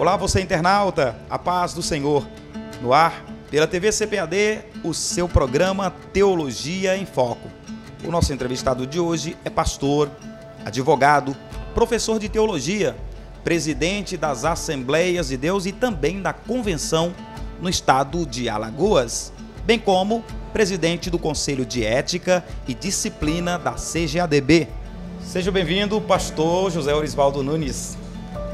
Olá, você internauta, a paz do Senhor. No ar, pela TV CPAD, o seu programa Teologia em Foco. O nosso entrevistado de hoje é pastor, advogado, professor de teologia, presidente das Assembleias de Deus e também da Convenção no estado de Alagoas, bem como presidente do Conselho de Ética e Disciplina da CGADB. Seja bem-vindo, pastor José Orisvaldo Nunes.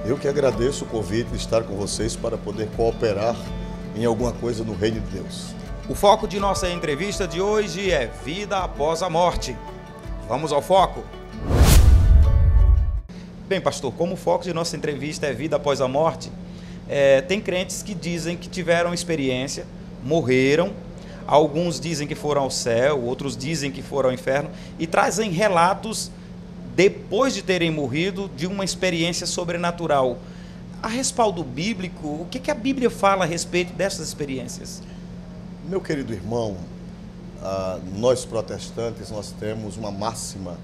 Eu que agradeço o convite de estar com vocês para poder cooperar em alguma coisa no reino de Deus. O foco de nossa entrevista de hoje é vida após a morte. Vamos ao foco? Bem, pastor, como o foco de nossa entrevista é vida após a morte, tem crentes que dizem que tiveram experiência, morreram, alguns dizem que foram ao céu, outros dizem que foram ao inferno e trazem relatos depois de terem morrido, de uma experiência sobrenatural. A respaldo bíblico, o que a Bíblia fala a respeito dessas experiências? Meu querido irmão, nós protestantes, nós temos uma máxima: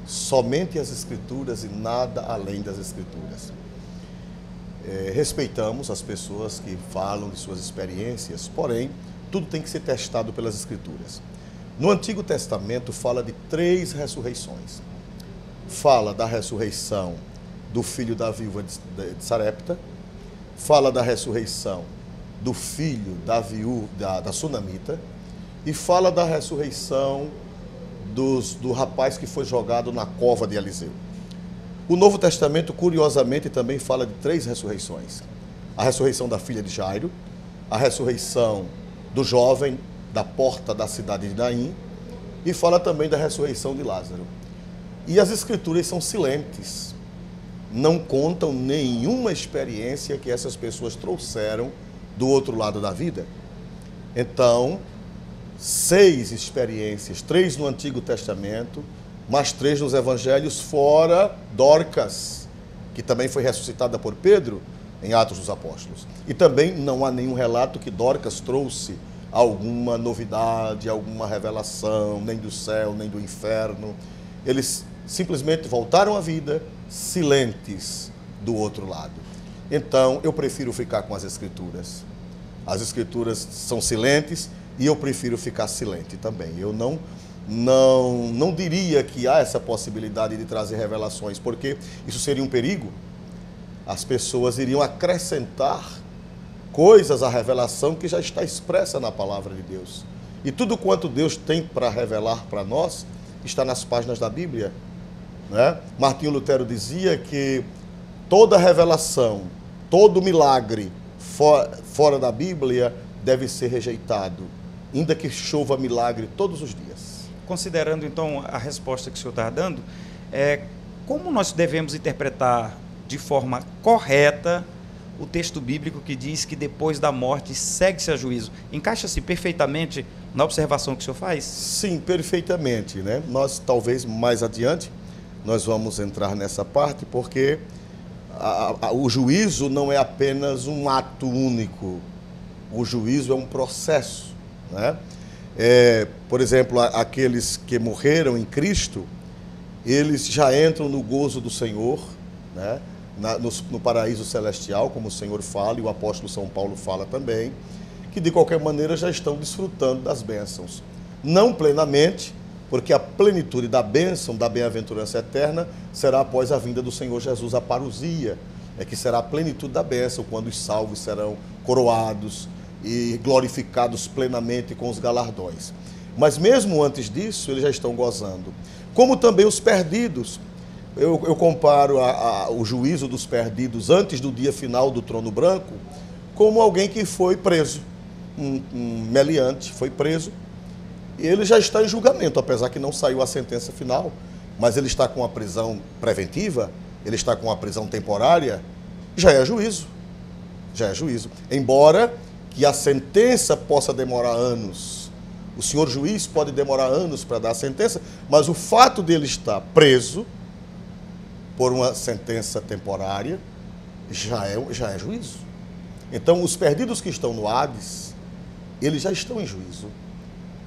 somente as Escrituras e nada além das Escrituras. Respeitamos as pessoas que falam de suas experiências, porém, tudo tem que ser testado pelas Escrituras. No Antigo Testamento fala de 3 ressurreições. Fala da ressurreição do filho da viúva de Sarepta, fala da ressurreição do filho da viúva da Sunamita e fala da ressurreição do rapaz que foi jogado na cova de Eliseu. O Novo Testamento, curiosamente, também fala de 3 ressurreições. A ressurreição da filha de Jairo, a ressurreição do jovem da porta da cidade de Naim e fala também da ressurreição de Lázaro. E as Escrituras são silentes, não contam nenhuma experiência que essas pessoas trouxeram do outro lado da vida. Então, 6 experiências, 3 no Antigo Testamento, mais 3 nos Evangelhos, fora Dorcas, que também foi ressuscitada por Pedro em Atos dos Apóstolos. E também não há nenhum relato que Dorcas trouxe alguma novidade, alguma revelação, nem do céu, nem do inferno. Eles simplesmente voltaram à vida, silentes do outro lado. Então, eu prefiro ficar com as Escrituras. As Escrituras são silentes e eu prefiro ficar silente também. Eu não diria que há essa possibilidade de trazer revelações, porque isso seria um perigo. As pessoas iriam acrescentar coisas à revelação que já está expressa na palavra de Deus. E tudo quanto Deus tem para revelar para nós está nas páginas da Bíblia. Né? Martinho Lutero dizia que toda revelação, todo milagre fora da Bíblia deve ser rejeitado, ainda que chova milagre todos os dias. Considerando então a resposta que o senhor está dando, como nós devemos interpretar de forma correta o texto bíblico que diz que depois da morte segue-se a juízo? Encaixa-se perfeitamente na observação que o senhor faz? Sim, perfeitamente, né? Nós talvez mais adiante nós vamos entrar nessa parte, porque o juízo não é apenas um ato único. O juízo é um processo, né? Por exemplo, aqueles que morreram em Cristo, eles já entram no gozo do Senhor, né? No paraíso celestial, como o Senhor fala, e o apóstolo São Paulo fala também, que de qualquer maneira já estão desfrutando das bênçãos. Não plenamente, porque a plenitude da bênção, da bem-aventurança eterna, será após a vinda do Senhor Jesus, a parousia, que será a plenitude da bênção, quando os salvos serão coroados e glorificados plenamente com os galardões. Mas mesmo antes disso, eles já estão gozando. Como também os perdidos. Eu comparo o juízo dos perdidos antes do dia final do trono branco como alguém que foi preso, um meliante foi preso, e ele já está em julgamento, apesar que não saiu a sentença final, mas ele está com a prisão preventiva, ele está com a prisão temporária, já é juízo, já é juízo. Embora que a sentença possa demorar anos, o senhor juiz pode demorar anos para dar a sentença, mas o fato dele estar preso por uma sentença temporária já é juízo. Então, os perdidos que estão no Hades, eles já estão em juízo,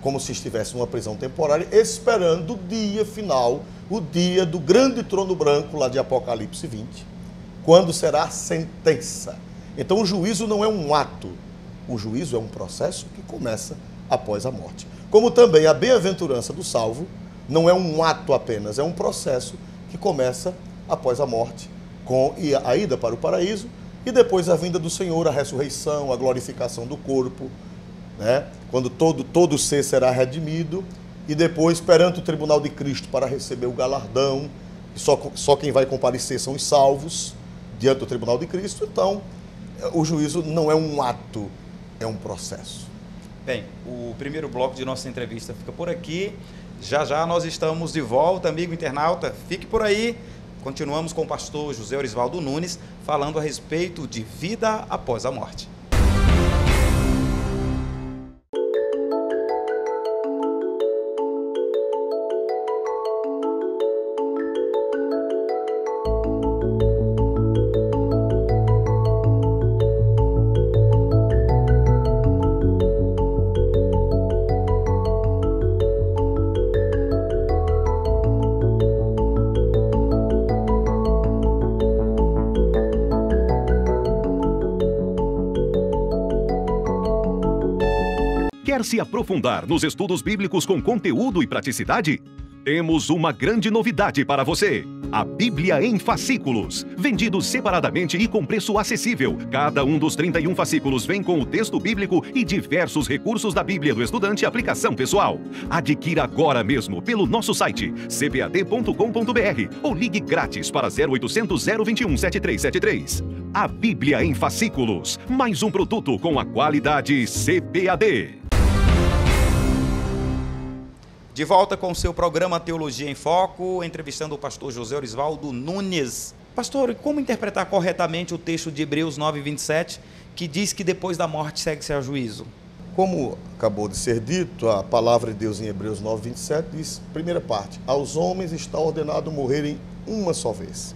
como se estivessem numa prisão temporária, esperando o dia final, o dia do grande trono branco lá de Apocalipse 20, quando será a sentença. Então o juízo não é um ato, o juízo é um processo que começa após a morte. Como também a bem-aventurança do salvo não é um ato apenas, é um processo que começa após a morte, com a ida para o paraíso e depois a vinda do Senhor, a ressurreição, a glorificação do corpo, né? Quando todo ser será redimido e depois perante o tribunal de Cristo para receber o galardão, e só quem vai comparecer são os salvos diante do tribunal de Cristo. Então, o juízo não é um ato, é um processo. Bem, o primeiro bloco de nossa entrevista fica por aqui. Já já nós estamos de volta, amigo internauta. Fique por aí. Continuamos com o pastor José Orisvaldo Nunes falando a respeito de vida após a morte. Quer se aprofundar nos estudos bíblicos com conteúdo e praticidade? Temos uma grande novidade para você. A Bíblia em fascículos, vendidos separadamente e com preço acessível. Cada um dos 31 fascículos vem com o texto bíblico e diversos recursos da Bíblia do Estudante aplicação pessoal. Adquira agora mesmo pelo nosso site cbad.com.br ou ligue grátis para 0800 021 7373. A Bíblia em fascículos, mais um produto com a qualidade CBAD. De volta com o seu programa Teologia em Foco, entrevistando o pastor José Orisvaldo Nunes. Pastor, como interpretar corretamente o texto de Hebreus 9:27, que diz que depois da morte segue-se a juízo? Como acabou de ser dito, a palavra de Deus em Hebreus 9:27 diz, primeira parte, aos homens está ordenado morrerem uma só vez.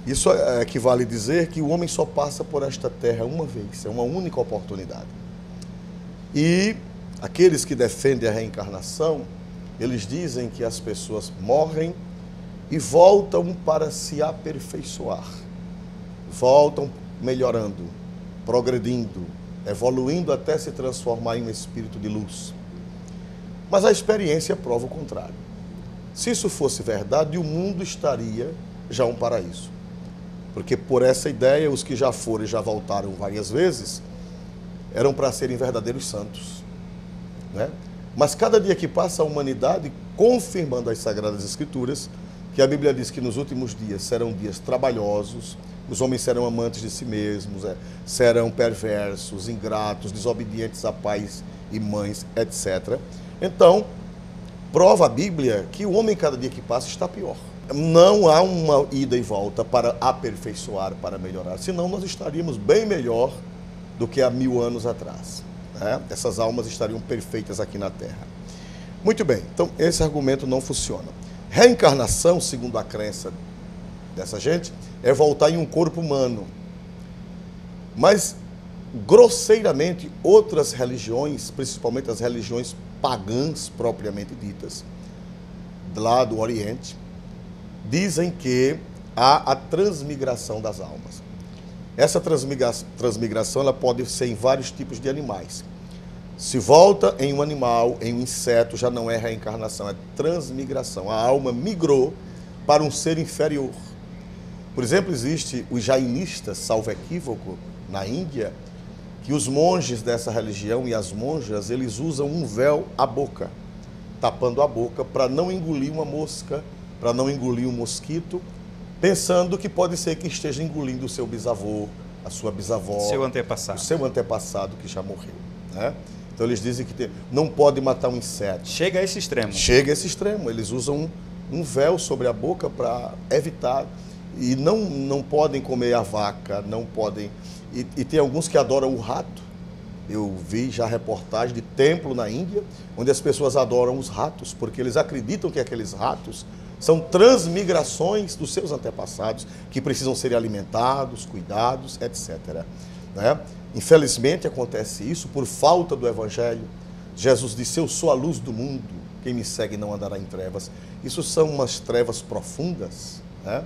Isso equivale a dizer que o homem só passa por esta terra uma vez, é uma única oportunidade. E aqueles que defendem a reencarnação, eles dizem que as pessoas morrem e voltam para se aperfeiçoar. Voltam melhorando, progredindo, evoluindo até se transformar em um espírito de luz. Mas a experiência prova o contrário. Se isso fosse verdade, o mundo estaria já um paraíso. Porque por essa ideia, os que já foram e já voltaram várias vezes, eram para serem verdadeiros santos. Né? Mas cada dia que passa a humanidade, confirmando as Sagradas Escrituras, que a Bíblia diz que nos últimos dias serão dias trabalhosos, os homens serão amantes de si mesmos, serão perversos, ingratos, desobedientes a pais e mães, etc. Então, prova a Bíblia que o homem cada dia que passa está pior. Não há uma ida e volta para aperfeiçoar, para melhorar, senão nós estaríamos bem melhor do que há 1000 anos atrás. Essas almas estariam perfeitas aqui na Terra. Muito bem, então esse argumento não funciona. Reencarnação, segundo a crença dessa gente, é voltar em um corpo humano. Mas, grosseiramente, outras religiões, principalmente as religiões pagãs propriamente ditas, lá do Oriente, dizem que há a transmigração das almas. Essa transmigração ela pode ser em vários tipos de animais. Se volta em um animal, em um inseto, já não é reencarnação, é transmigração. A alma migrou para um ser inferior. Por exemplo, existe os jainistas, salvo equívoco, na Índia, que os monges dessa religião e as monjas, eles usam um véu à boca, tapando a boca para não engolir uma mosca, para não engolir um mosquito, pensando que pode ser que esteja engolindo o seu bisavô, a sua bisavó, seu antepassado. O seu antepassado que já morreu. Né? Então eles dizem que não pode matar um inseto. Chega a esse extremo. Chega a esse extremo. Eles usam um véu sobre a boca para evitar. E não podem comer a vaca, não podem... E tem alguns que adoram o rato. Eu vi já reportagem de templo na Índia, onde as pessoas adoram os ratos, porque eles acreditam que aqueles ratos são transmigrações dos seus antepassados, que precisam ser alimentados, cuidados, etc. Né? Infelizmente acontece isso por falta do Evangelho. Jesus disse, eu sou a luz do mundo, quem me segue não andará em trevas. Isso são umas trevas profundas, né?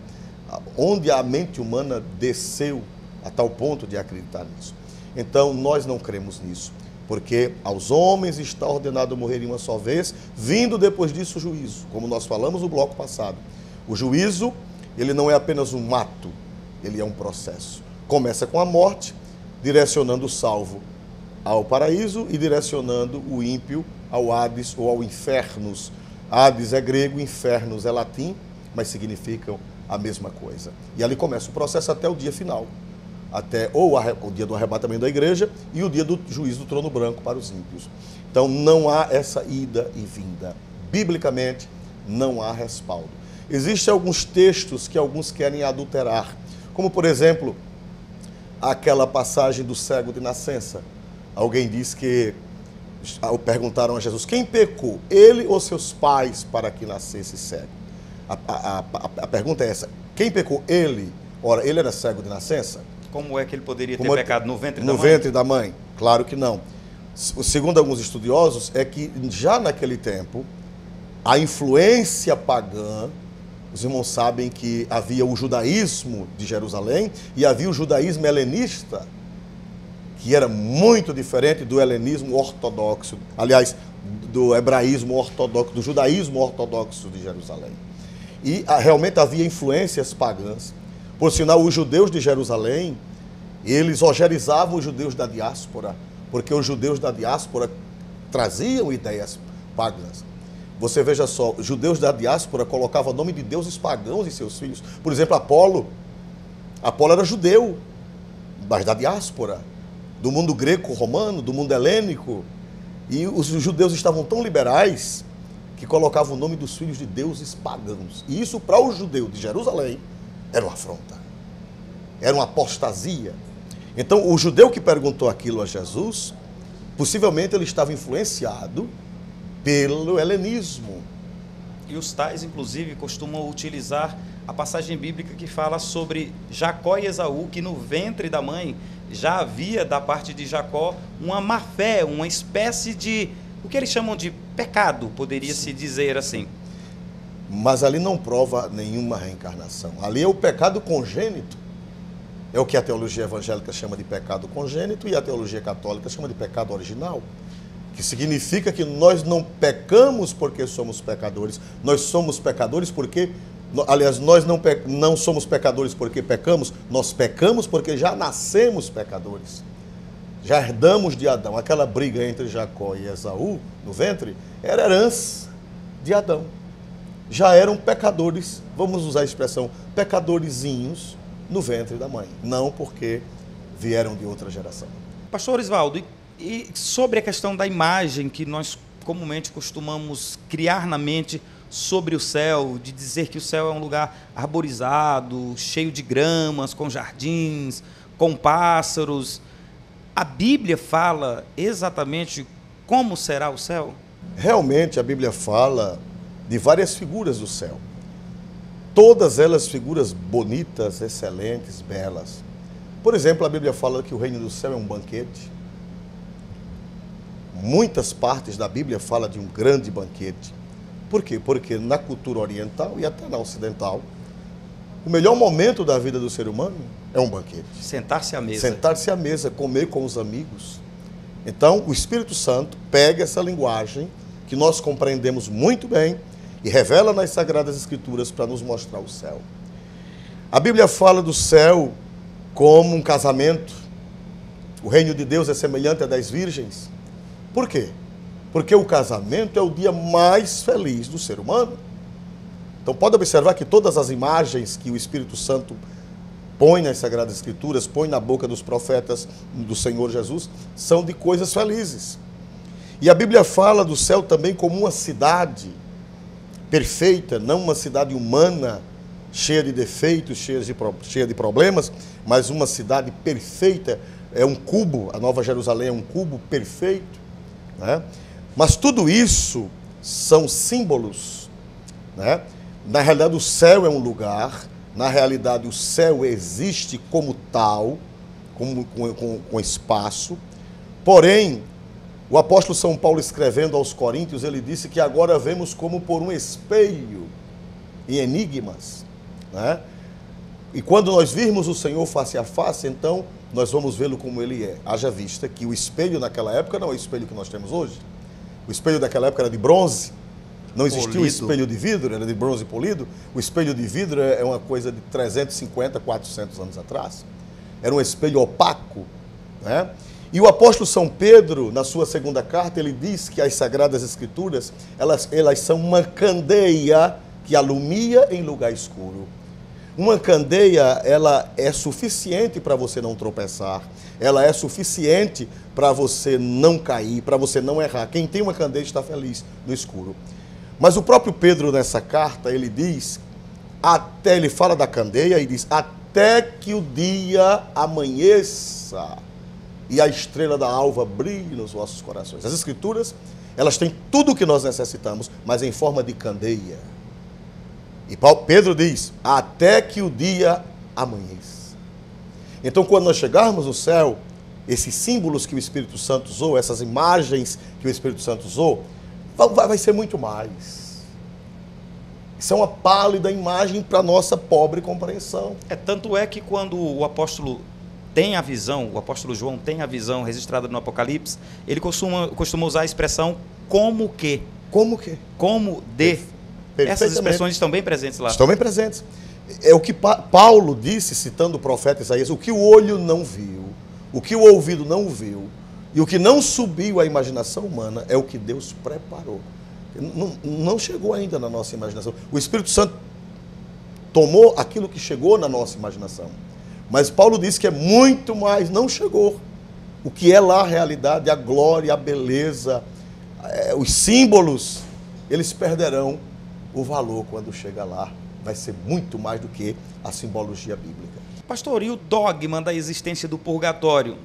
Onde a mente humana desceu a tal ponto de acreditar nisso. Então, nós não cremos nisso, porque aos homens está ordenado morrer uma só vez, vindo depois disso o juízo, como nós falamos no bloco passado. O juízo, ele não é apenas um ato, ele é um processo. Começa com a morte, direcionando o salvo ao paraíso e direcionando o ímpio ao Hades ou ao infernos. Hades é grego, infernos é latim, mas significam a mesma coisa. E ali começa o processo até o dia final, até ou o dia do arrebatamento da igreja e o dia do juízo do trono branco para os ímpios. Então não há essa ida e vinda. Biblicamente não há respaldo. Existem alguns textos que alguns querem adulterar, como por exemplo, aquela passagem do cego de nascença. Alguém diz que, perguntaram a Jesus, quem pecou, ele ou seus pais, para que nascesse cego? A pergunta é essa, quem pecou, ele? Ora, ele era cego de nascença? Como é que ele poderia ter pecado no ventre da mãe? No ventre da mãe? Claro que não. Segundo alguns estudiosos, é que já naquele tempo, a influência pagã, os irmãos sabem que havia o judaísmo de Jerusalém e havia o judaísmo helenista, que era muito diferente do helenismo ortodoxo, aliás, do hebraísmo ortodoxo, do judaísmo ortodoxo de Jerusalém. E realmente havia influências pagãs. Por sinal, os judeus de Jerusalém, eles hogerizavam os judeus da diáspora, porque os judeus da diáspora traziam ideias pagãs. Você veja só, os judeus da diáspora colocavam o nome de deuses pagãos em seus filhos. Por exemplo, Apolo. Apolo era judeu, mas da diáspora, do mundo greco-romano, do mundo helênico. E os judeus estavam tão liberais que colocavam o nome dos filhos de deuses pagãos. E isso, para o judeu de Jerusalém, era uma afronta. Era uma apostasia. Então, o judeu que perguntou aquilo a Jesus, possivelmente ele estava influenciado pelo helenismo. E os tais, inclusive, costumam utilizar a passagem bíblica que fala sobre Jacó e Esaú, que no ventre da mãe já havia, da parte de Jacó, uma má-fé, uma espécie de, o que eles chamam de pecado, poderia-se dizer assim. Mas ali não prova nenhuma reencarnação. Ali é o pecado congênito. É o que a teologia evangélica chama de pecado congênito e a teologia católica chama de pecado original. Que significa que nós não pecamos porque somos pecadores. Nós somos pecadores porque... Aliás, nós não somos pecadores porque pecamos. Nós pecamos porque já nascemos pecadores. Já herdamos de Adão. Aquela briga entre Jacó e Esaú, no ventre, era herança de Adão. Já eram pecadores, vamos usar a expressão, pecadorzinhos no ventre da mãe. Não porque vieram de outra geração. Pastor Osvaldo, e sobre a questão da imagem que nós comumente costumamos criar na mente sobre o céu, de dizer que o céu é um lugar arborizado, cheio de gramas, com jardins, com pássaros, a Bíblia fala exatamente como será o céu? Realmente a Bíblia fala de várias figuras do céu. Todas elas figuras bonitas, excelentes, belas. Por exemplo, a Bíblia fala que o reino do céu é um banquete. Muitas partes da Bíblia falam de um grande banquete. Por quê? Porque na cultura oriental e até na ocidental, o melhor momento da vida do ser humano é um banquete. Sentar-se à mesa. Sentar-se à mesa, comer com os amigos. Então, o Espírito Santo pega essa linguagem que nós compreendemos muito bem e revela nas Sagradas Escrituras para nos mostrar o céu. A Bíblia fala do céu como um casamento. O reino de Deus é semelhante a 10 virgens. Por quê? Porque o casamento é o dia mais feliz do ser humano. Então pode observar que todas as imagens que o Espírito Santo põe nas Sagradas Escrituras, põe na boca dos profetas do Senhor Jesus, são de coisas felizes. E a Bíblia fala do céu também como uma cidade perfeita, não uma cidade humana, cheia de defeitos, cheia de problemas, mas uma cidade perfeita, é um cubo, a Nova Jerusalém é um cubo perfeito, né? Mas tudo isso são símbolos, né? Na realidade o céu é um lugar, na realidade o céu existe como tal, com espaço, porém, o apóstolo São Paulo escrevendo aos Coríntios, ele disse que agora vemos como por um espelho, em enigmas, né? E quando nós virmos o Senhor face a face, então nós vamos vê-lo como ele é. Haja vista que o espelho naquela época não é o espelho que nós temos hoje. O espelho daquela época era de bronze. Não existia o espelho de vidro, era de bronze polido. O espelho de vidro é uma coisa de 350, 400 anos atrás. Era um espelho opaco, né? E o apóstolo São Pedro, na sua segunda carta, ele diz que as Sagradas Escrituras, elas são uma candeia que alumia em lugar escuro. Uma candeia, ela é suficiente para você não tropeçar, ela é suficiente para você não cair, para você não errar. Quem tem uma candeia está feliz no escuro. Mas o próprio Pedro, nessa carta, ele diz, ele fala da candeia e diz, até que o dia amanheça e a estrela da alva brilhe nos vossos corações. As Escrituras, elas têm tudo o que nós necessitamos, mas em forma de candeia. E Pedro diz, até que o dia amanheça. Então, quando nós chegarmos no céu, esses símbolos que o Espírito Santo usou, essas imagens que o Espírito Santo usou, vai ser muito mais. Isso é uma pálida imagem para a nossa pobre compreensão. Tanto é que quando o apóstolo tem a visão, o apóstolo João tem a visão registrada no Apocalipse, ele costuma usar a expressão como que. Como que? Como de. Essas expressões estão bem presentes lá. Estão bem presentes. É o que Paulo disse, citando o profeta Isaías, o que o olho não viu, o que o ouvido não viu, e o que não subiu à imaginação humana, é o que Deus preparou. Não chegou ainda na nossa imaginação. O Espírito Santo tomou aquilo que chegou na nossa imaginação. Mas Paulo disse que é muito mais, não chegou. O que é lá a realidade, a glória, a beleza, os símbolos, eles perderão o valor quando chega lá. Vai ser muito mais do que a simbologia bíblica. Pastor, e o dogma da existência do purgatório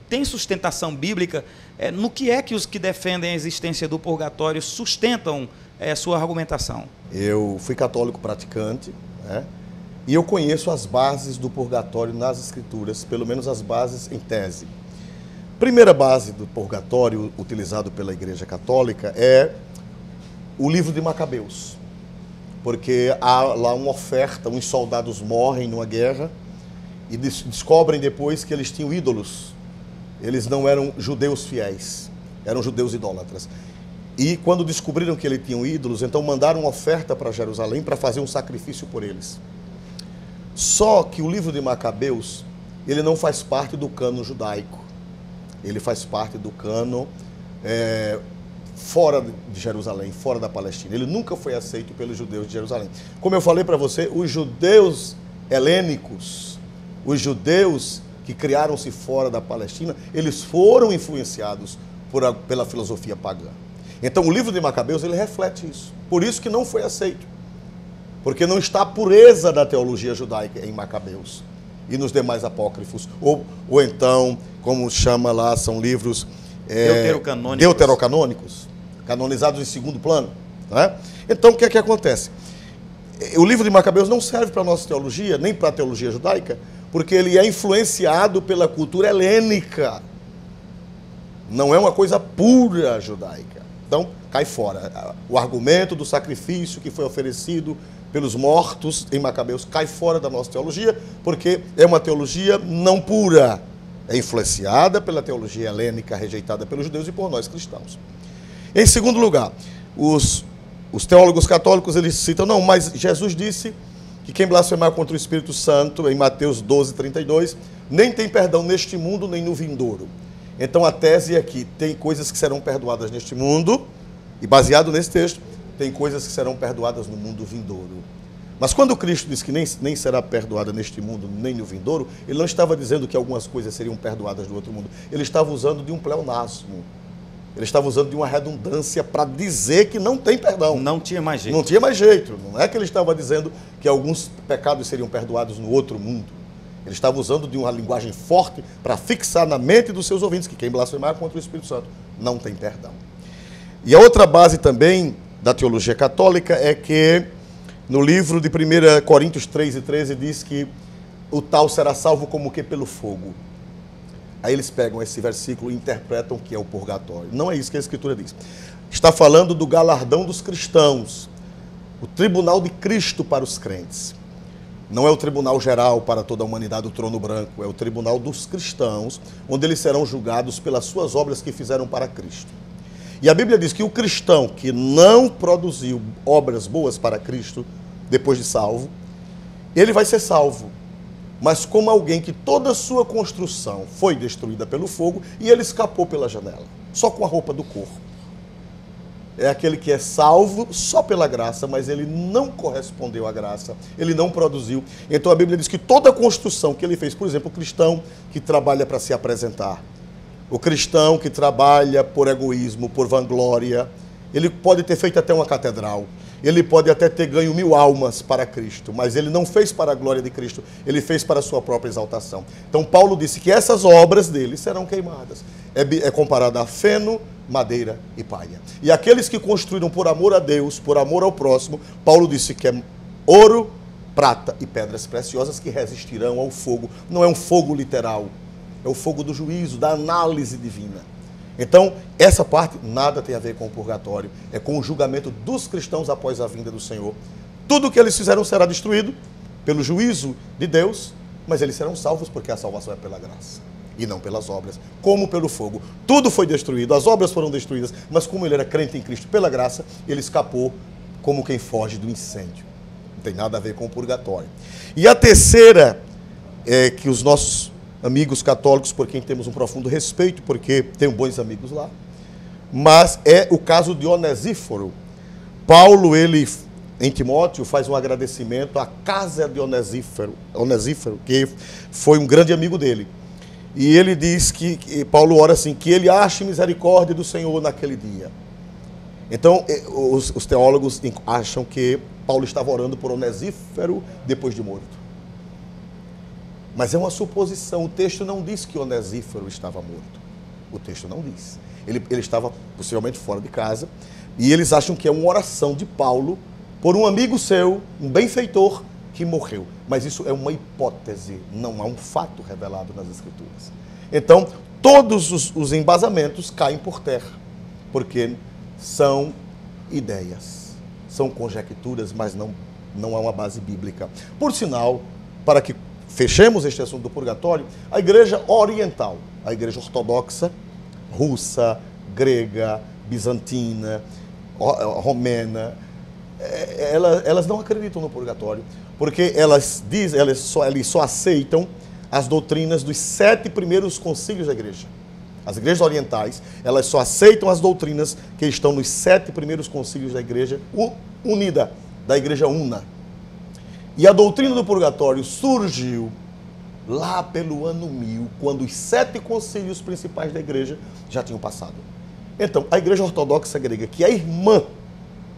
tem sustentação bíblica? No que é que os que defendem a existência do purgatório sustentam sua argumentação? Eu fui católico praticante, né? E eu conheço as bases do purgatório nas Escrituras, pelo menos as bases em tese. Primeira base do purgatório utilizado pela Igreja Católica é o livro de Macabeus. Porque há lá uma oferta, uns soldados morrem numa guerra e descobrem depois que eles tinham ídolos. Eles não eram judeus fiéis, eram judeus idólatras. E quando descobriram que eles tinham ídolos, então mandaram uma oferta para Jerusalém para fazer um sacrifício por eles. Só que o livro de Macabeus, ele não faz parte do cânon judaico. Ele faz parte do cânon fora de Jerusalém, fora da Palestina. Ele nunca foi aceito pelos judeus de Jerusalém. Como eu falei para você, os judeus helênicos, os judeus que criaram-se fora da Palestina, eles foram influenciados pela filosofia pagã. Então o livro de Macabeus, ele reflete isso. Por isso que não foi aceito. Porque não está a pureza da teologia judaica em Macabeus e nos demais apócrifos. Ou então, como chama lá, são livros deuterocanônicos, canonizados em segundo plano. Né? Então, o que é que acontece? O livro de Macabeus não serve para a nossa teologia, nem para a teologia judaica, porque ele é influenciado pela cultura helênica. Não é uma coisa pura judaica. Então, cai fora. O argumento do sacrifício que foi oferecido pelos mortos em Macabeus cai fora da nossa teologia, porque é uma teologia não pura. É influenciada pela teologia helênica rejeitada pelos judeus e por nós cristãos. Em segundo lugar, os teólogos católicos, eles citam, não, mas Jesus disse que quem blasfemar contra o Espírito Santo, em Mateus 12, 32, nem tem perdão neste mundo, nem no vindouro. Então a tese é que tem coisas que serão perdoadas neste mundo, e baseado nesse texto, tem coisas que serão perdoadas no mundo vindouro. Mas quando Cristo disse que nem será perdoada neste mundo, nem no vindouro, ele não estava dizendo que algumas coisas seriam perdoadas no outro mundo. Ele estava usando de um pleonasmo. Ele estava usando de uma redundância para dizer que não tem perdão. Não tinha mais jeito. Não tinha mais jeito. Não é que ele estava dizendo que alguns pecados seriam perdoados no outro mundo. Ele estava usando de uma linguagem forte para fixar na mente dos seus ouvintes que quem blasfemar contra o Espírito Santo não tem perdão. E a outra base também da teologia católica é que no livro de 1 Coríntios 3 e 13 diz que o tal será salvo como que pelo fogo. Aí eles pegam esse versículo e interpretam que é o purgatório. Não é isso que a Escritura diz. Está falando do galardão dos cristãos, o tribunal de Cristo para os crentes. Não é o tribunal geral para toda a humanidade, o trono branco, é o tribunal dos cristãos, onde eles serão julgados pelas suas obras que fizeram para Cristo. E a Bíblia diz que o cristão que não produziu obras boas para Cristo, depois de salvo, ele vai ser salvo, mas como alguém que toda a sua construção foi destruída pelo fogo e ele escapou pela janela, só com a roupa do corpo. É aquele que é salvo só pela graça, mas ele não correspondeu à graça, ele não produziu. Então a Bíblia diz que toda a construção que ele fez, por exemplo, o cristão que trabalha para se apresentar, o cristão que trabalha por egoísmo, por vanglória, ele pode ter feito até uma catedral, ele pode até ter ganho 1000 almas para Cristo, mas ele não fez para a glória de Cristo, ele fez para a sua própria exaltação. Então Paulo disse que essas obras dele serão queimadas. É comparado a feno, madeira e palha. E aqueles que construíram por amor a Deus, por amor ao próximo, Paulo disse que é ouro, prata e pedras preciosas que resistirão ao fogo. Não é um fogo literal, é o fogo do juízo, da análise divina. Então, essa parte nada tem a ver com o purgatório, é com o julgamento dos cristãos após a vinda do Senhor. Tudo o que eles fizeram será destruído pelo juízo de Deus, mas eles serão salvos porque a salvação é pela graça e não pelas obras, como pelo fogo. Tudo foi destruído, as obras foram destruídas, mas como ele era crente em Cristo pela graça, ele escapou como quem foge do incêndio. Não tem nada a ver com o purgatório. E a terceira é que os nossos amigos católicos, por quem temos um profundo respeito, porque tenho bons amigos lá, mas é o caso de Onesíforo. Paulo, ele, em Timóteo, faz um agradecimento à casa de Onesíforo, que foi um grande amigo dele. E ele diz que Paulo ora assim, que ele ache misericórdia do Senhor naquele dia. Então, os teólogos acham que Paulo estava orando por Onesíforo depois de morto. Mas é uma suposição, o texto não diz que Onesíforo estava morto. O texto não diz. Ele estava possivelmente fora de casa, e eles acham que é uma oração de Paulo por um amigo seu, um benfeitor, que morreu. Mas isso é uma hipótese, não há um fato revelado nas Escrituras. Então, todos os embasamentos caem por terra, porque são ideias, são conjecturas, mas não há uma base bíblica. Por sinal, para que fechemos este assunto do purgatório, a igreja oriental, a igreja ortodoxa, russa, grega, bizantina, romena, elas não acreditam no purgatório, porque elas só aceitam as doutrinas dos 7 primeiros concílios da igreja. As igrejas orientais, elas só aceitam as doutrinas que estão nos 7 primeiros concílios da igreja unida, da igreja una. E a doutrina do purgatório surgiu lá pelo ano 1000, quando os 7 concílios principais da igreja já tinham passado. Então, a igreja ortodoxa grega, que é irmã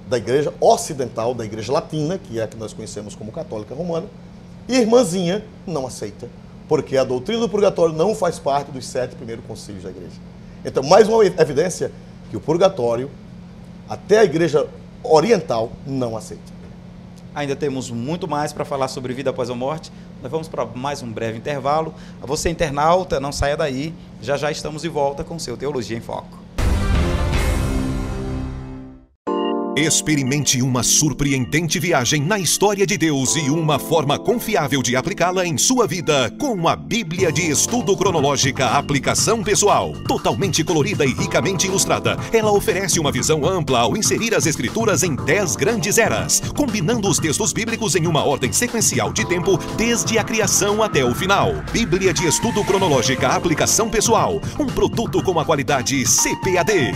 da igreja ocidental, da igreja latina, que é a que nós conhecemos como católica romana, irmãzinha, não aceita, porque a doutrina do purgatório não faz parte dos 7 primeiros concílios da igreja. Então, mais uma evidência que o purgatório, até a igreja oriental, não aceita. Ainda temos muito mais para falar sobre vida após a morte. Nós vamos para mais um breve intervalo. A você, internauta, não saia daí. Já já estamos de volta com o seu Teologia em Foco. Experimente uma surpreendente viagem na história de Deus e uma forma confiável de aplicá-la em sua vida com a Bíblia de Estudo Cronológica Aplicação Pessoal. Totalmente colorida e ricamente ilustrada, ela oferece uma visão ampla ao inserir as Escrituras em 10 grandes eras, combinando os textos bíblicos em uma ordem sequencial de tempo desde a criação até o final. Bíblia de Estudo Cronológica Aplicação Pessoal, um produto com a qualidade CPAD.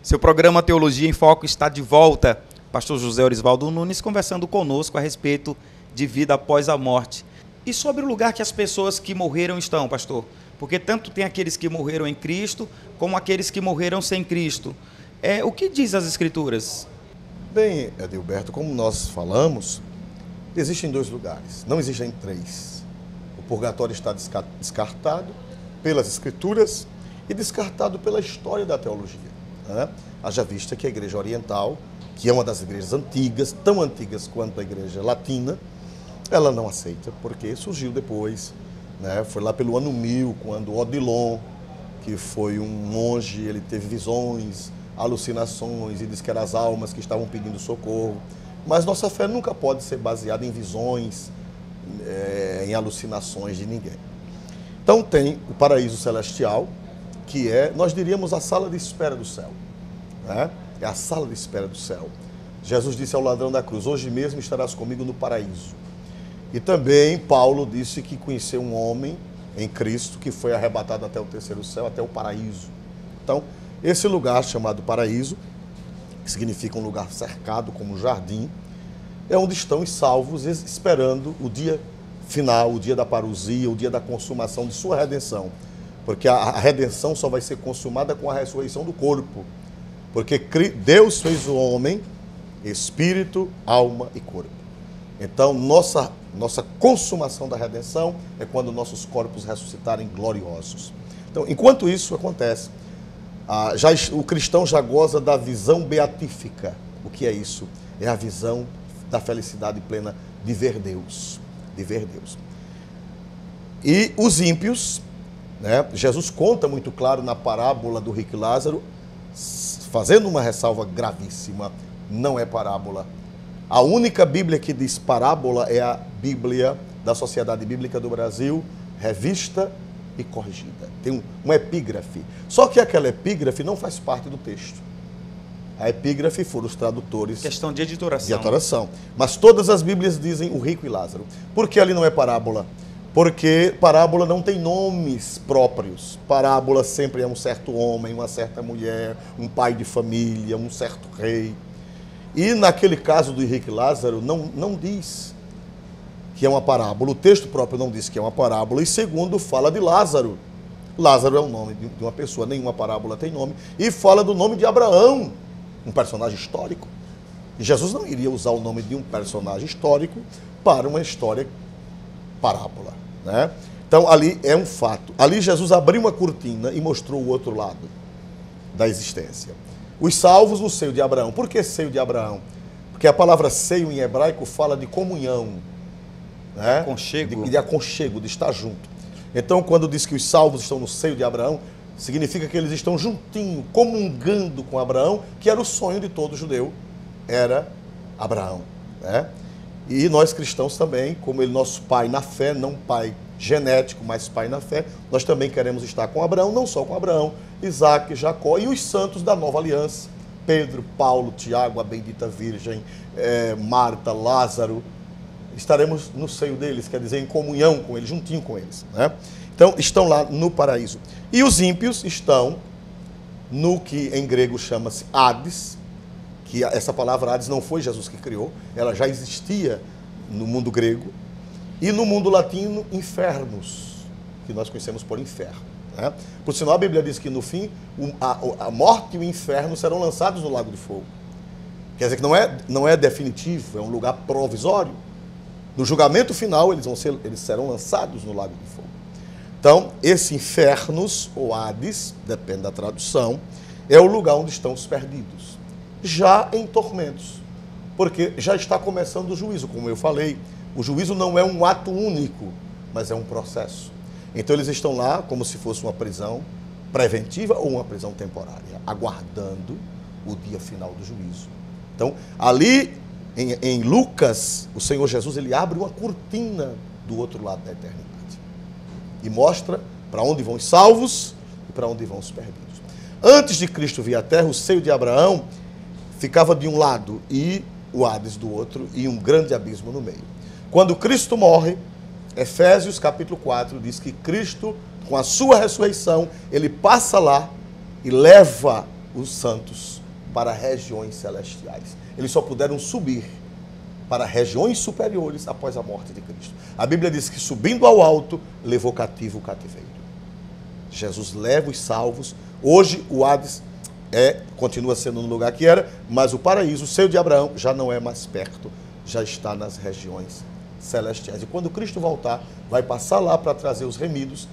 Seu programa Teologia em Foco está de volta. Pastor José Orisvaldo Nunes conversando conosco a respeito de vida após a morte. E sobre o lugar que as pessoas que morreram estão, pastor? Porque tanto tem aqueles que morreram em Cristo, como aqueles que morreram sem Cristo. O que diz as Escrituras? Bem, Adilberto, como nós falamos, existem 2 lugares, não existem 3. O purgatório está descartado pelas escrituras e descartado pela história da teologia, né? Haja vista que a Igreja Oriental, que é uma das igrejas antigas, tão antigas quanto a Igreja Latina, ela não aceita, porque surgiu depois, né? Foi lá pelo ano 1000, quando Odilon, que foi um monge, ele teve visões, alucinações e disse que eram as almas que estavam pedindo socorro. Mas nossa fé nunca pode ser baseada em visões, em alucinações de ninguém. Então tem o paraíso celestial, que é, nós diríamos, a sala de espera do céu, né? É a sala de espera do céu. Jesus disse ao ladrão da cruz: hoje mesmo estarás comigo no paraíso. E também Paulo disse que conheceu um homem em Cristo que foi arrebatado até o 3º céu, até o paraíso. Então, esse lugar chamado paraíso, que significa um lugar cercado como um jardim, é onde estão os salvos esperando o dia final, o dia da parousia, o dia da consumação de sua redenção. Porque a redenção só vai ser consumada com a ressurreição do corpo. Porque Deus fez o homem espírito, alma e corpo. Então, nossa consumação da redenção é quando nossos corpos ressuscitarem gloriosos. Então, enquanto isso acontece, o cristão já goza da visão beatífica. O que é isso? É a visão da felicidade plena de ver Deus. De ver Deus. E os ímpios, né? Jesus conta muito claro na parábola do rico e Lázaro, fazendo uma ressalva gravíssima: não é parábola. A única Bíblia que diz parábola é a Bíblia da Sociedade Bíblica do Brasil, revista e corrigida. Tem uma epígrafe. Só que aquela epígrafe não faz parte do texto. A epígrafe foram os tradutores. Questão de editoração. De editoração. Mas todas as Bíblias dizem o rico e Lázaro. Por que ali não é parábola? Porque parábola não tem nomes próprios. Parábola sempre é um certo homem, uma certa mulher, um pai de família, um certo rei. E naquele caso do rico e Lázaro, não diz que é uma parábola. O texto próprio não diz que é uma parábola. E segundo, fala de Lázaro. Lázaro é o nome de uma pessoa, nenhuma parábola tem nome. E fala do nome de Abraão, um personagem histórico. E Jesus não iria usar o nome de um personagem histórico para uma história parábola, né? Então ali é um fato. Ali Jesus abriu uma cortina e mostrou o outro lado da existência. Os salvos no seio de Abraão. Por que seio de Abraão? Porque a palavra seio em hebraico fala de comunhão, né? Aconchego. De aconchego, de estar junto. Então, quando diz que os salvos estão no seio de Abraão, significa que eles estão juntinho, comungando com Abraão, que era o sonho de todo judeu, era Abraão, né? E nós cristãos também, como ele, nosso pai na fé, não pai genético, mas pai na fé, nós também queremos estar com Abraão, não só com Abraão, Isaac, Jacó e os santos da nova aliança, Pedro, Paulo, Tiago, a bendita Virgem, Marta, Lázaro. Estaremos no seio deles, quer dizer, em comunhão com eles, juntinho com eles, né? Então, estão lá no paraíso. E os ímpios estão no que em grego chama-se Hades, que essa palavra Hades não foi Jesus que criou, ela já existia no mundo grego, e no mundo latino, infernos, que nós conhecemos por inferno, né? Por sinal, a Bíblia diz que no fim, a morte e o inferno serão lançados no lago de fogo. Quer dizer que não é definitivo, é um lugar provisório. No julgamento final, eles serão lançados no lago de fogo. Então, esse infernos, ou Hades, depende da tradução, é o lugar onde estão os perdidos, já em tormentos, porque já está começando o juízo, como eu falei. O juízo não é um ato único, mas é um processo. Então, eles estão lá como se fosse uma prisão preventiva ou uma prisão temporária, aguardando o dia final do juízo. Então, ali em Lucas, o Senhor Jesus, ele abre uma cortina do outro lado da eternidade e mostra para onde vão os salvos e para onde vão os perdidos. Antes de Cristo vir à terra, o seio de Abraão ficava de um lado e o Hades do outro, e um grande abismo no meio. Quando Cristo morre, Efésios capítulo 4 diz que Cristo, com a sua ressurreição, ele passa lá e leva os santos para regiões celestiais. Eles só puderam subir para regiões superiores após a morte de Cristo. A Bíblia diz que, subindo ao alto, levou cativo o cativeiro. Jesus leva os salvos. Hoje o Hades continua sendo no lugar que era, mas o paraíso, o seio de Abraão, já não é mais perto, já está nas regiões celestiais. E quando Cristo voltar, vai passar lá para trazer os remidos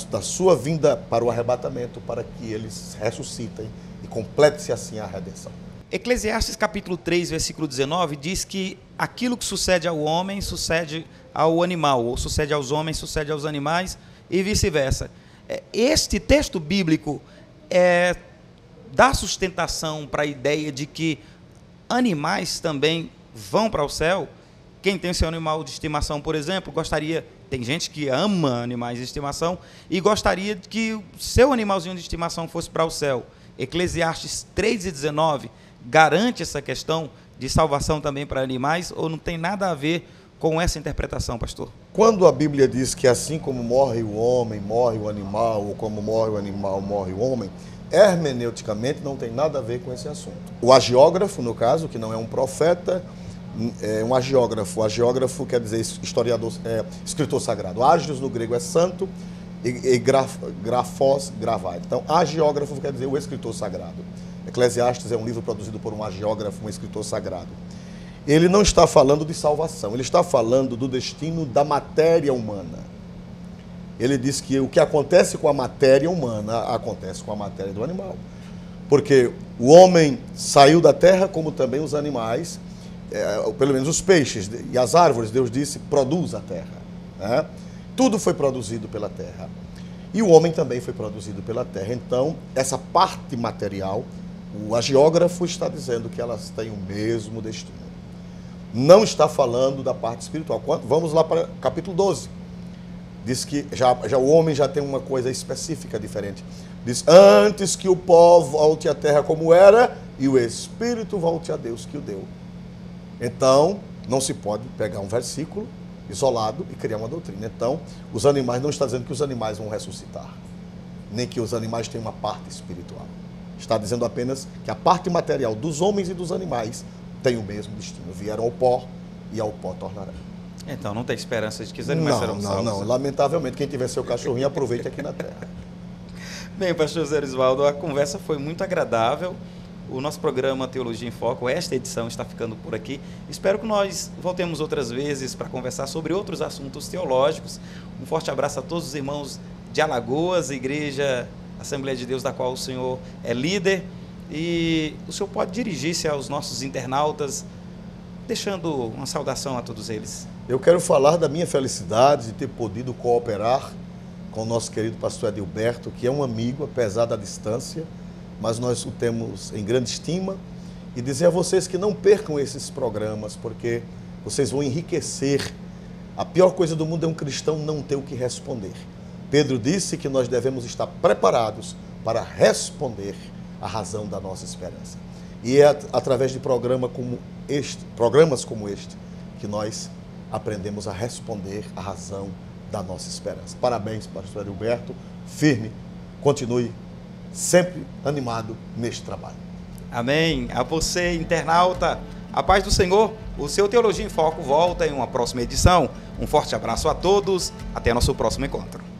da sua vinda para o arrebatamento, para que eles ressuscitem e complete-se assim a redenção. Eclesiastes capítulo 3, versículo 19, diz que aquilo que sucede ao homem, sucede ao animal, ou sucede aos homens, sucede aos animais, e vice-versa. Este texto bíblico dá sustentação para a ideia de que animais também vão para o céu. Quem tem seu animal de estimação, por exemplo, tem gente que ama animais de estimação e gostaria que o seu animalzinho de estimação fosse para o céu. Eclesiastes 3:19 garante essa questão de salvação também para animais, ou não tem nada a ver com essa interpretação, pastor? Quando a Bíblia diz que assim como morre o homem, morre o animal, ou como morre o animal, morre o homem, hermeneuticamente não tem nada a ver com esse assunto. O agiógrafo, no caso, que não é um profeta, é um agiógrafo. O agiógrafo quer dizer historiador, escritor sagrado. Agios no grego é santo e grafos, gravar. Então, agiógrafo quer dizer o escritor sagrado. Eclesiastes é um livro produzido por um agiógrafo, um escritor sagrado. Ele não está falando de salvação, ele está falando do destino da matéria humana. Ele diz que o que acontece com a matéria humana acontece com a matéria do animal. Porque o homem saiu da terra, como também os animais, pelo menos os peixes e as árvores, Deus disse, produz a terra. Né? Tudo foi produzido pela terra. E o homem também foi produzido pela terra. Então, essa parte material, o agiógrafo está dizendo que elas têm o mesmo destino. Não está falando da parte espiritual. Vamos lá para capítulo 12. Diz que já o homem já tem uma coisa específica diferente. Diz, antes que o pó volte à terra como era, e o espírito volte a Deus que o deu. Então, não se pode pegar um versículo isolado e criar uma doutrina. Então, os animais, não está dizendo que os animais vão ressuscitar, nem que os animais têm uma parte espiritual. Está dizendo apenas que a parte material dos homens e dos animais tem o mesmo destino. Vieram ao pó e ao pó tornarão. Então, não tem esperança de que os animais serão salvos? Não. Lamentavelmente, quem tiver seu cachorrinho, aproveite aqui na terra. Bem, pastor Zé Erisvaldo, a conversa foi muito agradável. O nosso programa Teologia em Foco, esta edição, está ficando por aqui. Espero que nós voltemos outras vezes para conversar sobre outros assuntos teológicos. Um forte abraço a todos os irmãos de Alagoas, Igreja Assembleia de Deus, da qual o senhor é líder. E o senhor pode dirigir-se aos nossos internautas, deixando uma saudação a todos eles. Eu quero falar da minha felicidade de ter podido cooperar com o nosso querido pastor Adilberto, que é um amigo, apesar da distância, mas nós o temos em grande estima, e dizer a vocês que não percam esses programas, porque vocês vão enriquecer. A pior coisa do mundo é um cristão não ter o que responder. Pedro disse que nós devemos estar preparados para responder a razão da nossa esperança. E é através de programas como este, que nós aprendemos a responder a razão da nossa esperança. Parabéns, pastor Adilberto, firme, continue sempre animado neste trabalho. Amém. A você, internauta, a paz do Senhor. O seu Teologia em Foco volta em uma próxima edição. Um forte abraço a todos. Até nosso próximo encontro.